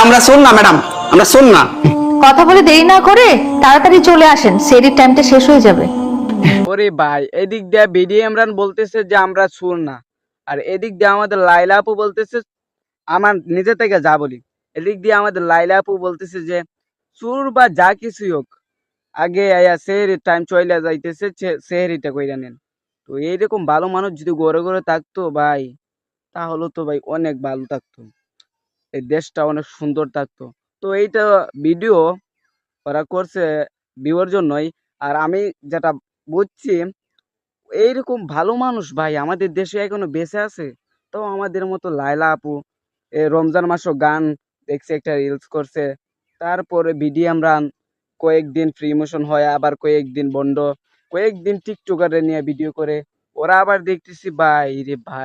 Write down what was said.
আমরা শোন না ম্যাডাম, আমরা শোন না। কথা বলে দেরি না করে তাড়াতাড়ি চলে আসেন, সেরির টাইমটা শেষ হয়ে যাবে। ওরে ভাই, এদিক দিয়ে বিডি ইমরান বলতেছে যে আমরা সুর না, আর এদিক দিয়ে আমাদের লাইলা আপু বলতেছে, আমার নিজে থেকে যা বলি, এদিক দিয়ে আমাদের লাইলা আপু বলতেছে যে সুর বা যা কিছুই হোক, আগে আয়া সেহরির টাইম চলে যাইতেছে, সেহরিটা কইরা নেন। তো এইরকম ভালো মানুষ যদি গড়ে গড়ে থাকতো ভাই, তাহলে তো ভাই অনেক ভালো থাকতো, এই দেশটা অনেক সুন্দর থাকতো। তো এইটা ভিডিও ওরা করছে ভিউর জন্যই। আর আমি যেটা বুঝছি, এইরকম ভালো মানুষ ভাই আমাদের দেশে এখনো বেঁচে আছে। তো আমাদের মতো লায়লা আপু রমজান মাসও গান দেখছে, একটা রিলস করছে, তারপরে বিডিএম রান কয়েকদিন ফ্রি মোশন হয়, আবার কয়েকদিন বন্ধ, কয়েকদিন টিকটকারে নিয়ে ভিডিও করে, ওরা আবার দেখতেছি ভাই রে ভাই